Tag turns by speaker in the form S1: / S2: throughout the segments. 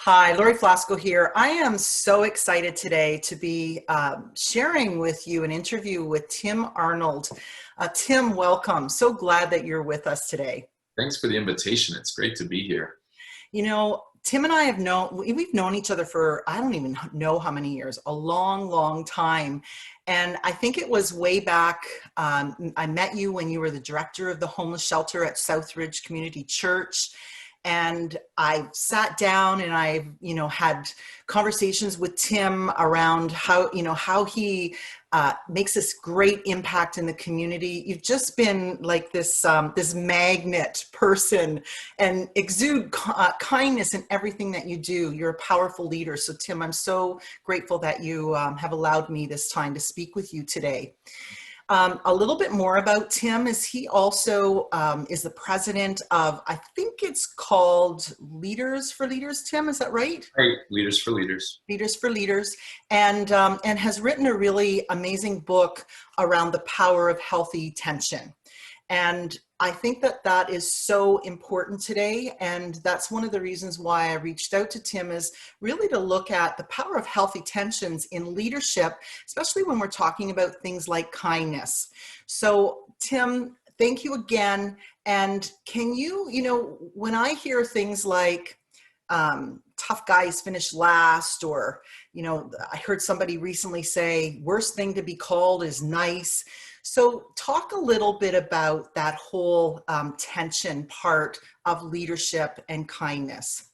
S1: Hi, Lori Flasco here. I am so excited today to be sharing with you an interview with Tim Arnold. Tim, welcome. So glad that you're with us today.
S2: Thanks for the invitation. It's great to be here.
S1: Tim and I we've known each other for, I don't even know how many years, a long, long time. And I think it was way back, I met you when you were the director of the homeless shelter at Southridge Community Church. And I sat down and had conversations with Tim around how he makes this great impact in the community. You've just been like this magnet person and exude kindness in everything that you do. You're a powerful leader. So Tim, I'm so grateful that you have allowed me this time to speak with you today. A little bit more about Tim is he also is the president of, I think it's called Leaders for Leaders, Tim, is that right?
S2: Right, Leaders for Leaders.
S1: Leaders for Leaders, and has written a really amazing book around the power of healthy tension. And I think that that is so important today. And that's one of the reasons why I reached out to Tim, is really to look at the power of healthy tensions in leadership, especially when we're talking about things like kindness. So Tim, thank you again. And can when I hear things like tough guys finish last, or, I heard somebody recently say, worst thing to be called is nice. So talk a little bit about that whole tension part of leadership and kindness.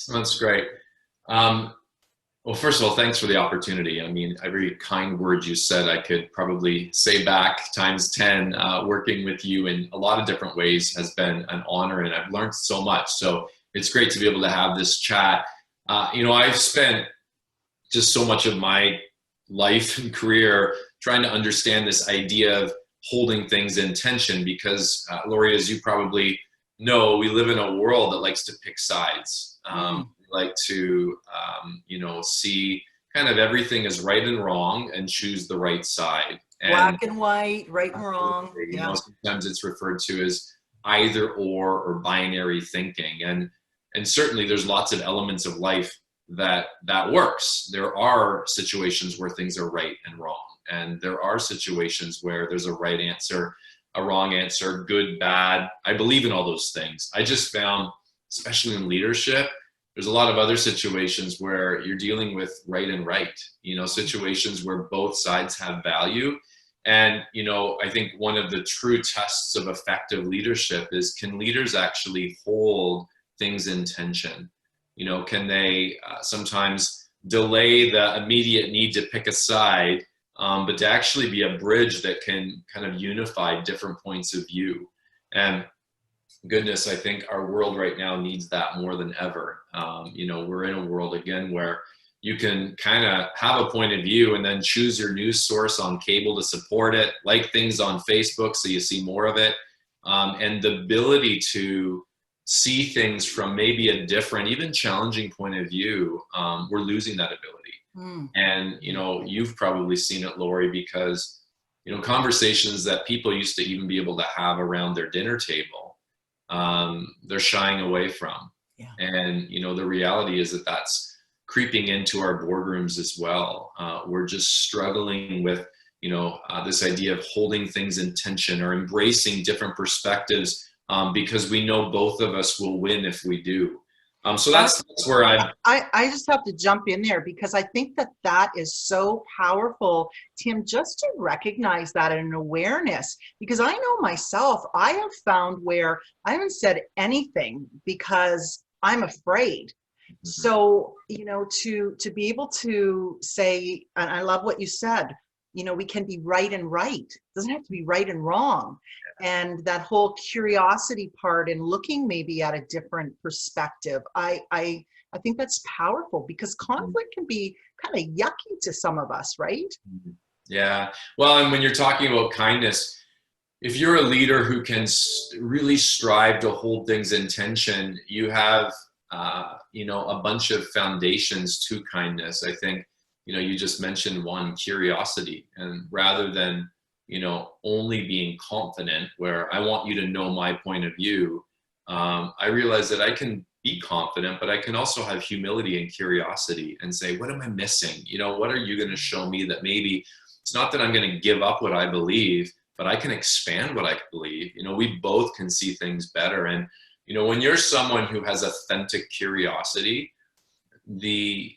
S2: That's great. Well, first of all, thanks for the opportunity. I mean, every kind word you said, I could probably say back times 10. Working with you in a lot of different ways has been an honor, and I've learned so much. So it's great to be able to have this chat. I've spent just so much of my life and career trying to understand this idea of holding things in tension because, Lori, as you probably know, we live in a world that likes to pick sides. We like to, see kind of everything as right and wrong and choose the right side.
S1: Black and white, right and wrong. Yeah.
S2: Sometimes it's referred to as either or binary thinking. And certainly there's lots of elements of life that works. There are situations where things are right and wrong. And there are situations where there's a right answer, a wrong answer, good, bad. I believe in all those things. I just found, especially in leadership, there's a lot of other situations where you're dealing with right and right, situations where both sides have value. And, I think one of the true tests of effective leadership is, can leaders actually hold things in tension? Can they sometimes delay the immediate need to pick a side, but to actually be a bridge that can kind of unify different points of view? And goodness, I think our world right now needs that more than ever. We're in a world again where you can kind of have a point of view and then choose your news source on cable to support it, like things on Facebook so you see more of it, and the ability to see things from maybe a different, even challenging point of view. We're losing that ability. And you've probably seen it, Lori, because conversations that people used to even be able to have around their dinner table, they're shying away from.
S1: Yeah.
S2: And the reality is that that's creeping into our boardrooms as well. We're just struggling with this idea of holding things in tension or embracing different perspectives, because we know both of us will win if we do. So that's where
S1: I just have to jump in there, because I think that is so powerful, Tim, just to recognize that and an awareness, because I know myself, I have found where I haven't said anything because I'm afraid. So, to be able to say, and I love what you said, we can be right and right. It doesn't have to be right and wrong. And that whole curiosity part and looking maybe at a different perspective, I think that's powerful, because conflict can be kind of yucky to some of us, right?
S2: Yeah. Well, and when you're talking about kindness, if you're a leader who can really strive to hold things in tension, you have, a bunch of foundations to kindness. I think, you just mentioned one, curiosity. And rather than, only being confident, where I want you to know my point of view, I realize that I can be confident, but I can also have humility and curiosity and say, what am I missing? You know, what are you going to show me that maybe it's not that I'm going to give up what I believe, but I can expand what I believe. You know, we both can see things better. And, you know, when you're someone who has authentic curiosity, the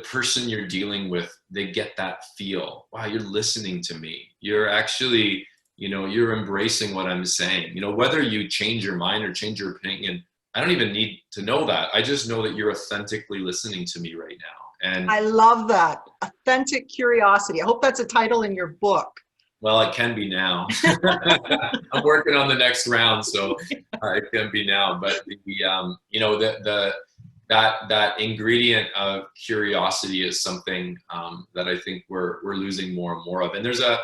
S2: person you're dealing with, they get that feel. Wow, you're listening to me. You're actually, you know, you're embracing what I'm saying. You know, whether you change your mind or change your opinion, I don't even need to know that. I just know that you're authentically listening to me right now. And
S1: I love that. Authentic curiosity. I hope that's a title in your book.
S2: well, it can be now. I'm working on the next round, so it can be now. But the you know, that ingredient of curiosity is something that I think we're losing more and more of. And there's a,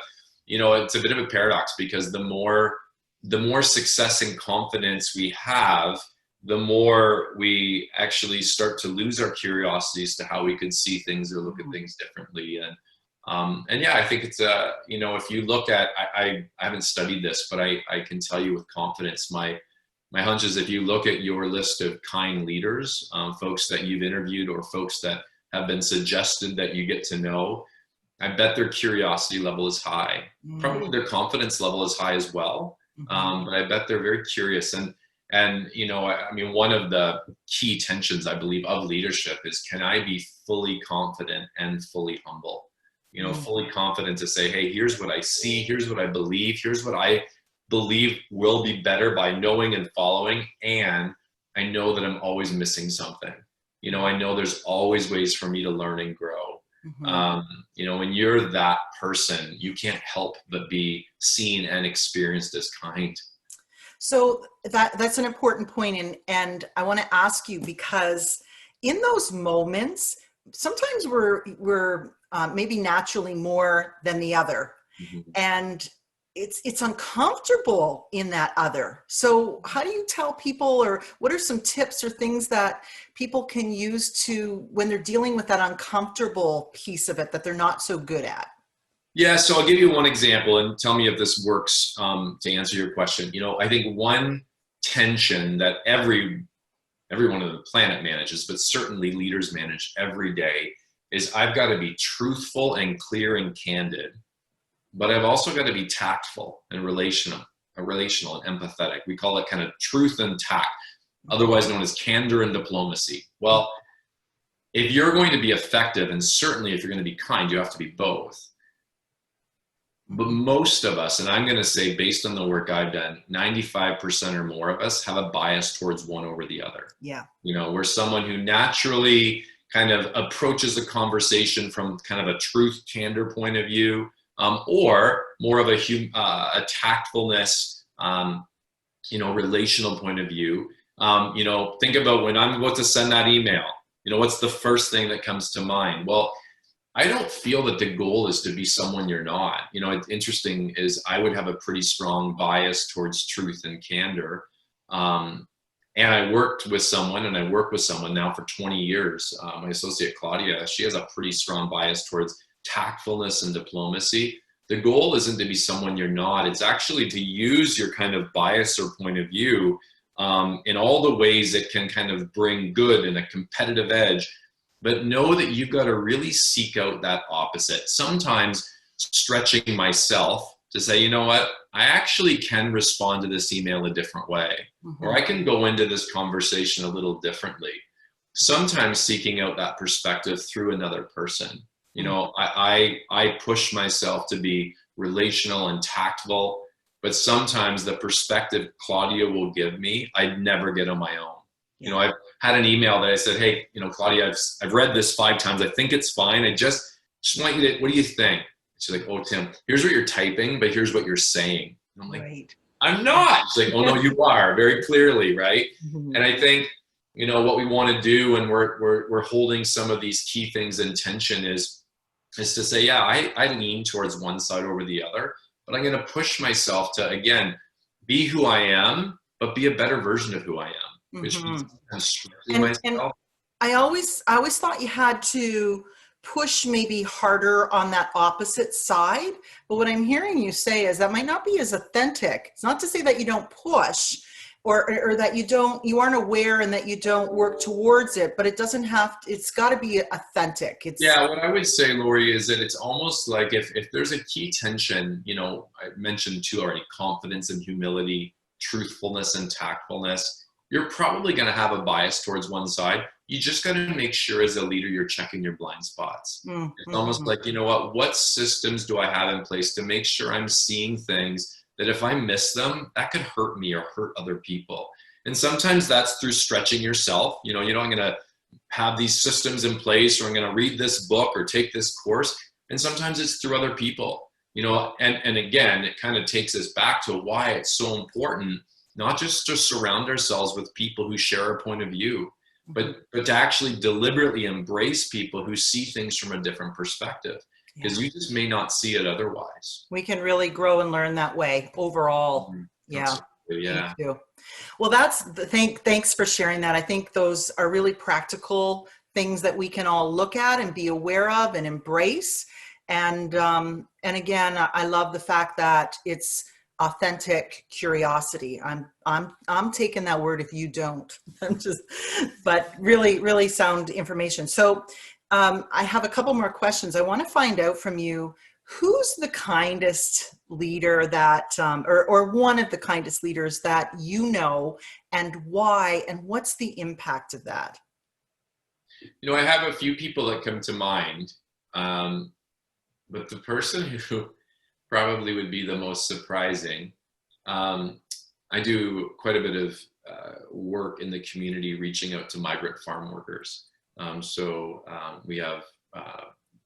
S2: you know, it's a bit of a paradox, because the more success and confidence we have, the more we actually start to lose our curiosity as to how we could see things or look at things differently. And yeah, I think it's you know, if you look at, I haven't studied this, but I can tell you with confidence, my hunch is if you look at your list of kind leaders, folks that you've interviewed or folks that have been suggested that you get to know, I bet their curiosity level is high. Probably their confidence level is high as well. But I bet they're very curious. And you know, I mean, one of the key tensions, I believe, of leadership is, can I be fully confident and fully humble? You know, fully confident to say, hey, here's what I see, here's what I believe, here's what I believe will be better by knowing and following, and I know that I'm always missing something. You know, I know there's always ways for me to learn and grow. You know, when you're that person, you can't help but be seen and experienced as kind.
S1: So that's an important point, and I want to ask you, because in those moments, sometimes we're maybe naturally more than the other, and it's uncomfortable in that other. So how do you tell people, or what are some tips or things that people can use to, when they're dealing with that uncomfortable piece of it that they're not so good at?
S2: Yeah, so I'll give you one example and tell me if this works to answer your question. You know, I think one tension that everyone on the planet manages, but certainly leaders manage every day, is I've got to be truthful and clear and candid, but I've also got to be tactful and relational and empathetic. We call it kind of truth and tact, otherwise known as candor and diplomacy. Well, if you're going to be effective, and certainly if you're going to be kind, you have to be both. But most of us, and I'm going to say based on the work I've done, 95% or more of us have a bias towards one over the other. Yeah. You know, we're someone who naturally kind of approaches a conversation from kind of a truth, candor point of view, or more of a tactfulness, you know, relational point of view. You know, think about when I'm about to send that email, you know, what's the first thing that comes to mind? Well, I don't feel that the goal is to be someone you're not. You know, it's interesting is I would have a pretty strong bias towards truth and candor. And I worked with someone, and I work with someone now for 20 years. My associate Claudia, she has a pretty strong bias towards tactfulness and diplomacy. The goal isn't to be someone you're not. It's actually to use your kind of bias or point of view in all the ways it can kind of bring good and a competitive edge. But know that you've got to really seek out that opposite. Sometimes stretching myself to say, you know what, I actually can respond to this email a different way, or I can go into this conversation a little differently. Sometimes seeking out that perspective through another person. You know, I push myself to be relational and tactful, but sometimes the perspective Claudia will give me, I'd never get on my own. You know, I've had an email that I said, hey, you know, Claudia, I've read this 5 times. I think it's fine. I just want you to, what do you think? She's like, oh, Tim, here's what you're typing, but here's what you're saying. And I'm like, right. I'm not. She's like, oh, no, you are, very clearly, right? And I think, you know, what we want to do when we're holding some of these key things in tension is to say, yeah, I lean towards one side over the other, but I'm going to push myself to, again, be who I am, but be a better version of who I am. Which means
S1: and I always thought you had to push maybe harder on that opposite side, but what I'm hearing you say is that might not be as authentic. It's not to say that you don't push, or that you aren't aware and that you don't work towards it, but it doesn't have, it's got to be authentic.
S2: Yeah, what I would say, Lori, is that it's almost like if there's a key tension, you know, I mentioned too already, confidence and humility, truthfulness and tactfulness, you're probably going to have a bias towards one side. You just got to make sure as a leader, you're checking your blind spots.
S1: Mm-hmm.
S2: It's almost like, you know what systems do I have in place to make sure I'm seeing things that if I miss them, that could hurt me or hurt other people. And sometimes that's through stretching yourself. You know, I'm going to have these systems in place, or I'm going to read this book or take this course. And sometimes it's through other people, you know, and again, it kind of takes us back to why it's so important, not just to surround ourselves with people who share a point of view, but to actually deliberately embrace people who see things from a different perspective, because you just may not see it otherwise.
S1: We can really grow and learn that way overall. Yeah.
S2: Absolutely, yeah.
S1: Thank you. Well, thanks for sharing that. I think those are really practical things that we can all look at and be aware of and embrace. And again, I love the fact that it's authentic curiosity. I'm taking that word if you don't. But really sound information. So I have a couple more questions. I want to find out from you, who's the kindest leader that, or one of the kindest leaders that you know, and why, and what's the impact of that?
S2: You know, I have a few people that come to mind, but the person who probably would be the most surprising, I do quite a bit of work in the community reaching out to migrant farm workers. So we have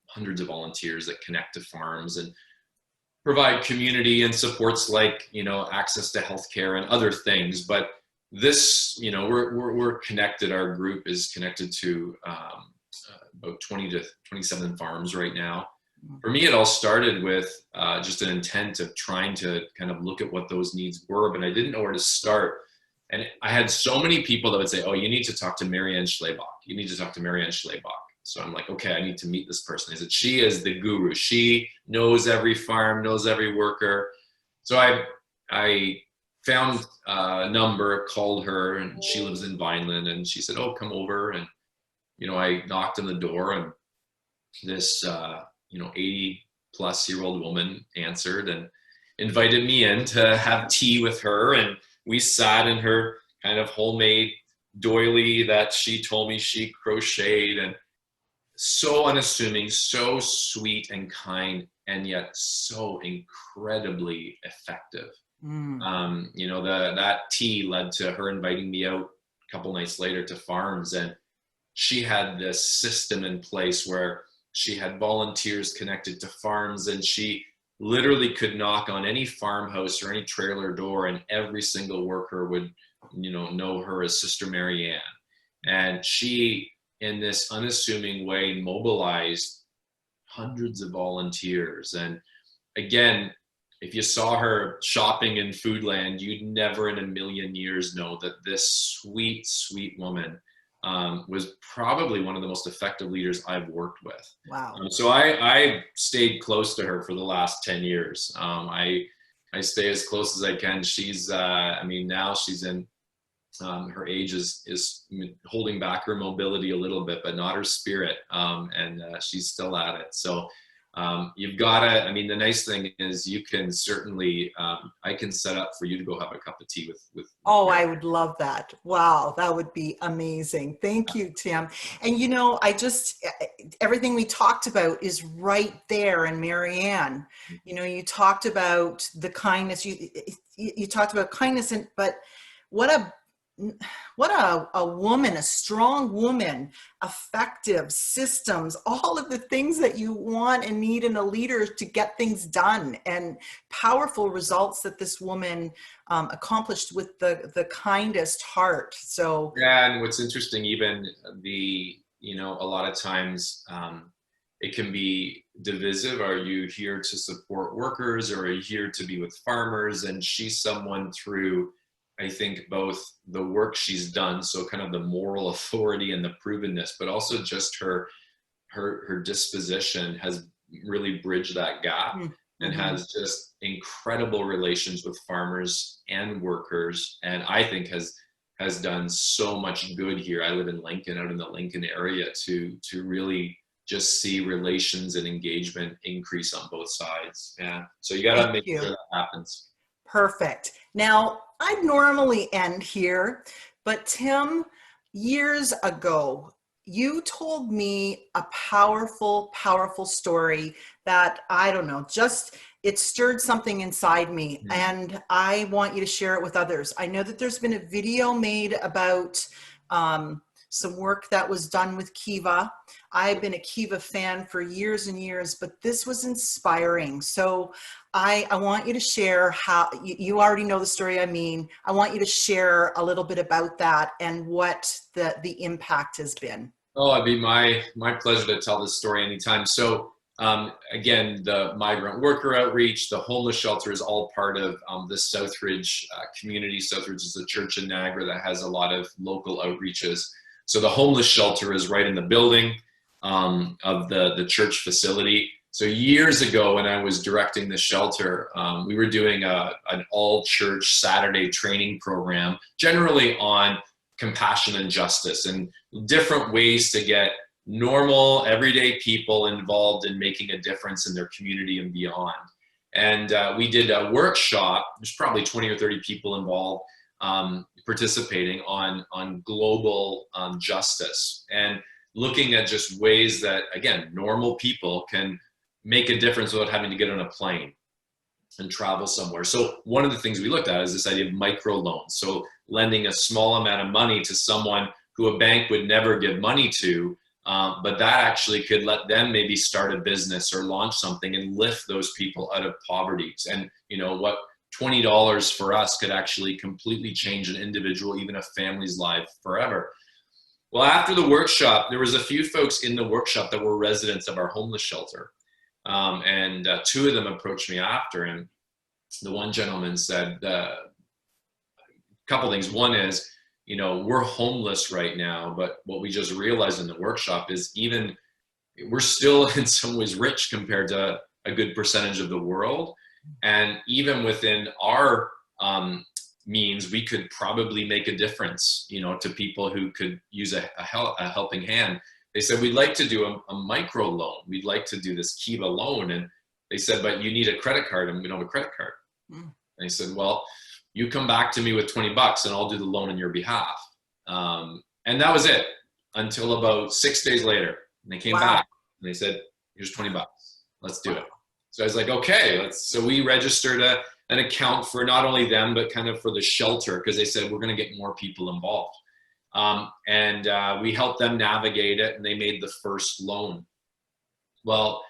S2: hundreds of volunteers that connect to farms and provide community and supports like, you know, access to healthcare and other things. But this, you know, we're connected. Our group is connected to about 20 to 27 farms right now. For me, it all started with just an intent of trying to kind of look at what those needs were, but I didn't know where to start. And I had so many people that would say, oh, you need to talk to Marianne Schlebach. You need to talk to Marianne Schlebach. So I'm like, okay, I need to meet this person. She is the guru. She knows every farm, knows every worker. So I found a number, called her, and she lives in Vineland, and she said, oh, come over. And, you know, I knocked on the door, and this, 80-plus-year-old woman answered and invited me in to have tea with her. And we sat in her kind of homemade doily that she told me she crocheted, and so unassuming, so sweet and kind, and yet so incredibly effective. You know, that tea led to her inviting me out a couple nights later to farms, and she had this system in place where she had volunteers connected to farms, and she literally could knock on any farmhouse or any trailer door, and every single worker would, you know her as Sister Marianne. And she, in this unassuming way, mobilized hundreds of volunteers. And again, if you saw her shopping in Foodland, you'd never in a million years know that this sweet, sweet woman was probably one of the most effective leaders I've worked with.
S1: Wow.
S2: So I stayed close to her for the last 10 years. I stay as close as I can. She's, now she's in, her age is holding back her mobility a little bit, but not her spirit. And she's still at it. So you've got to, the nice thing is you can certainly, I can set up for you to go have a cup of tea with
S1: Oh, I would love that. Wow. That would be amazing. Thank you, Tim. And, you know, everything we talked about is right there in Marianne. You know, you talked about the kindness, you talked about kindness, but what a woman, a strong woman, effective systems, all of the things that you want and need in a leader to get things done, and powerful results that this woman accomplished with the kindest heart. So
S2: yeah, and what's interesting, even a lot of times it can be divisive. Are you here to support workers, or are you here to be with farmers? And she's someone through, I think, both the work she's done, so kind of the moral authority and the provenness, but also just her disposition has really bridged that gap. and has just incredible relations with farmers and workers, and I think has done so much good here. I live in Lincoln, out in the Lincoln area, to really just see relations and engagement increase on both sides. Yeah. So you got to make sure that happens.
S1: Perfect. Now, I normally end here, but Tim, years ago, you told me a powerful, powerful story that, I don't know, just it stirred something inside me, and I want you to share it with others. I know that there's been a video made about some work that was done with KIVA. I've been a KIVA fan for years and years, but this was inspiring. So I want you to share how, you already know the story. I mean, I want you to share a little bit about that and what the impact has been.
S2: Oh, it'd be my pleasure to tell this story anytime. So again, the migrant worker outreach, the homeless shelter is all part of the Southridge community. Southridge is a church in Niagara that has a lot of local outreaches. So the homeless shelter is right in the building of the church facility. So years ago, when I was directing the shelter, we were doing an all-church Saturday training program, generally on compassion and justice, and different ways to get normal, everyday people involved in making a difference in their community and beyond. And we did a workshop. There's probably 20 or 30 people involved participating on global justice, and looking at just ways that, again, normal people can make a difference without having to get on a plane and travel somewhere. So one of the things we looked at is this idea of microloans. So lending a small amount of money to someone who a bank would never give money to, but that actually could let them maybe start a business or launch something and lift those people out of poverty. And you know what, $20 for us could actually completely change an individual, even a family's life forever. Well, after the workshop, there was a few folks in the workshop that were residents of our homeless shelter. And two of them approached me after, and the one gentleman said a couple things. One is, you know, we're homeless right now, but what we just realized in the workshop is even we're still in some ways rich compared to a good percentage of the world. And even within our means, we could probably make a difference, you know, to people who could use a helping hand. They said, we'd like to do a micro loan. We'd like to do this KIVA loan. And they said, but you need a credit card, and we don't have a credit card. And I said, well, you come back to me with $20 and I'll do the loan on your behalf. And that was it until about 6 days later. And they came back and they said, here's $20. Let's do it. So I was like, okay, so we registered an account for not only them, but kind of for the shelter, because they said, we're going to get more people involved. And we helped them navigate it, and they made the first loan. Well,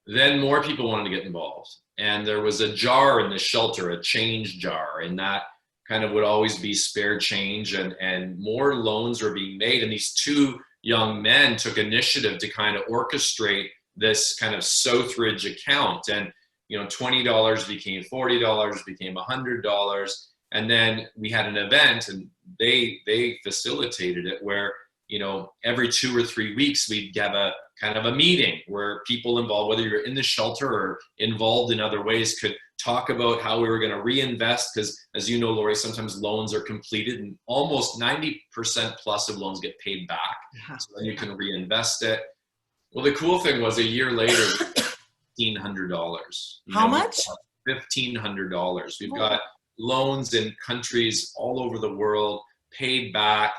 S2: then more people wanted to get involved. And there was a jar in the shelter, a change jar, and that kind of would always be spare change, and more loans were being made. And these two young men took initiative to kind of orchestrate this kind of Southridge account. And, you know, $20 became $40, became $100. And then we had an event, and they facilitated it where, you know, every 2 or 3 weeks we'd have a kind of a meeting where people involved, whether you're in the shelter or involved in other ways, could talk about how we were going to reinvest. Because as you know, Lori, sometimes loans are completed and almost 90% plus of loans get paid back. So then you can reinvest it. Well, the cool thing was a year later, $1,500.
S1: How much?
S2: $1,500. We've got loans in countries all over the world, paid back.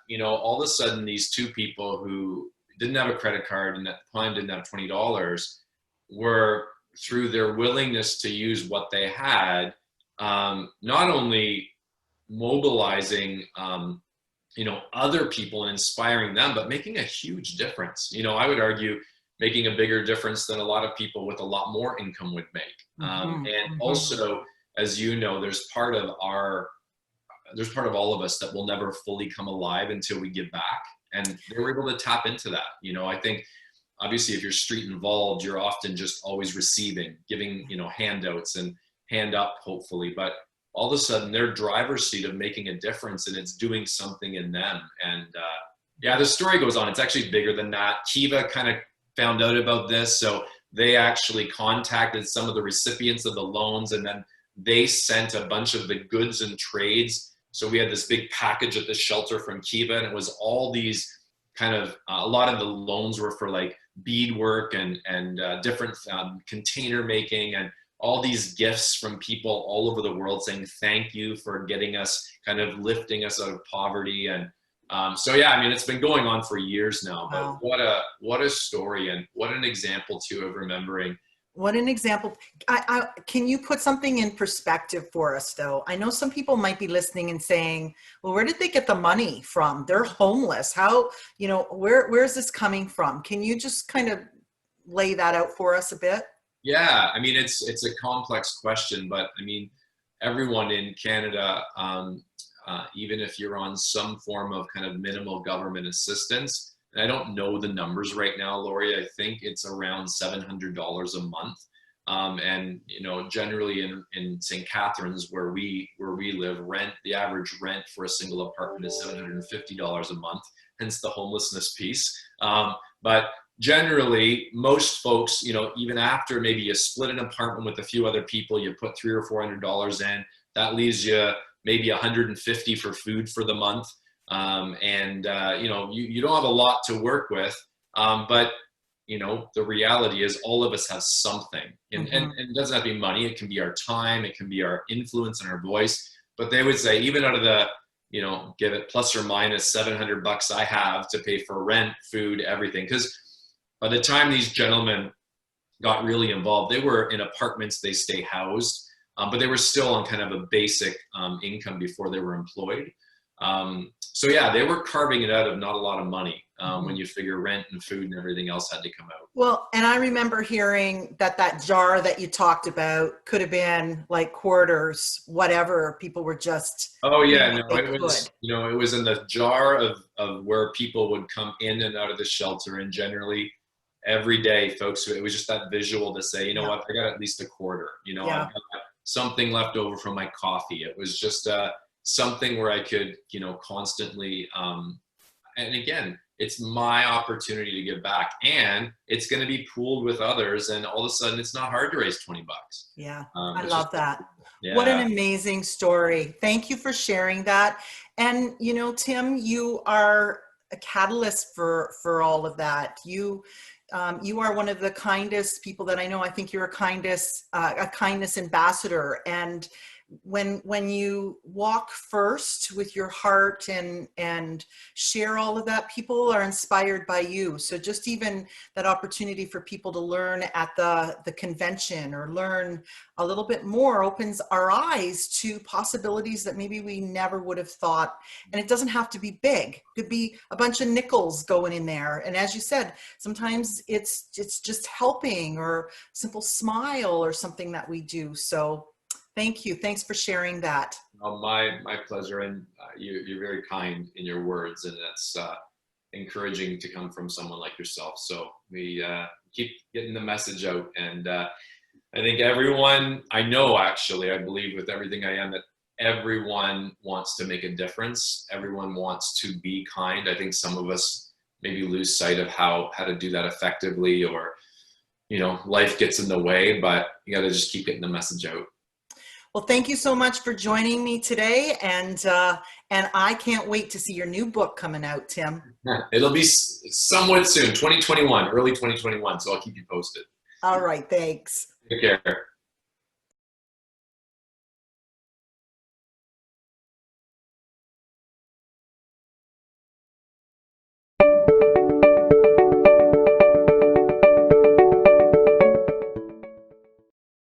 S2: You know, all of a sudden these two people who didn't have a credit card and at the time didn't have $20 were, through their willingness to use what they had, not only mobilizing, you know, other people and inspiring them, but making a huge difference. You know, I would argue making a bigger difference than a lot of people with a lot more income would make. Also, as you know, there's part of all of us that will never fully come alive until we give back. And they were able to tap into that. You know, I think obviously if you're street involved, you're often just always receiving, giving, you know, handouts and hand up, hopefully. But all of a sudden their driver's seat of making a difference, and it's doing something in them. And yeah, the story goes on. It's actually bigger than that. KIVA kind of found out about this. So they actually contacted some of the recipients of the loans, and then they sent a bunch of the goods and trades. So we had this big package at the shelter from KIVA, and it was all these kind of, a lot of the loans were for like beadwork and different container making, and all these gifts from people all over the world saying thank you for getting us, kind of lifting us out of poverty. And so yeah, I mean, it's been going on for years now.
S1: Wow.
S2: But what a story, and what an example too of remembering.
S1: What an example. Can you put something in perspective for us, though? I know some people might be listening and saying, well, where did they get the money from? They're homeless. How, you know, where's this coming from? Can you just kind of lay that out for us a bit?
S2: Yeah, I mean, it's a complex question, but I mean, everyone in Canada, even if you're on some form of kind of minimal government assistance, and I don't know the numbers right now, Lori, I think it's around $700 a month. And, you know, generally in St. Catharines, where we live, the average rent for a single apartment is $750 a month, hence the homelessness piece. But generally, most folks, you know, even after maybe you split an apartment with a few other people, you put $300 or $400 in, that leaves you maybe $150 for food for the month. You know, you don't have a lot to work with, but you know, the reality is all of us have something, and it doesn't have to be money. It can be our time, it can be our influence and our voice. But they would say, even out of the, you know, give it plus or minus $700 I have to pay for rent, food, everything. Because by the time these gentlemen got really involved, they were in apartments, they stay housed, but they were still on kind of a basic income before they were employed. So yeah, they were carving it out of not a lot of money when you figure rent and food and everything else had to come out.
S1: Well, and I remember hearing that jar that you talked about could have been like quarters, whatever. People were just,
S2: oh yeah, no, it was, you know, it was in the jar of where people would come in and out of the shelter, and generally every day, folks, it was just that visual to say, you know what, I got at least a quarter, you know, I've got something left over from my coffee. It was just something where I could, you know, constantly, and again, it's my opportunity to give back, and it's going to be pooled with others, and all of a sudden it's not hard to raise $20.
S1: Yeah, I love that.
S2: Yeah.
S1: What an amazing story. Thank you for sharing that. And, you know, Tim, you are a catalyst for all of that. You are one of the kindest people that I know. I think you're a kindness ambassador. And when you walk first with your heart and share all of that, people are inspired by you. So just even that opportunity for people to learn at the convention or learn a little bit more opens our eyes to possibilities that maybe we never would have thought. And it doesn't have to be big. It could be a bunch of nickels going in there. And as you said, sometimes it's just helping, or simple smile or something that we do. So thank you. Thanks for sharing that.
S2: Oh, my pleasure. And you're very kind in your words, and that's encouraging to come from someone like yourself. So we keep getting the message out. And I think everyone, I believe with everything I am, that everyone wants to make a difference. Everyone wants to be kind. I think some of us maybe lose sight of how to do that effectively, or, you know, life gets in the way, but you got to just keep getting the message out.
S1: Well, thank you so much for joining me today, and I can't wait to see your new book coming out, Tim.
S2: It'll be somewhat soon, 2021, early 2021, so I'll keep you posted.
S1: All right, thanks.
S2: Take care.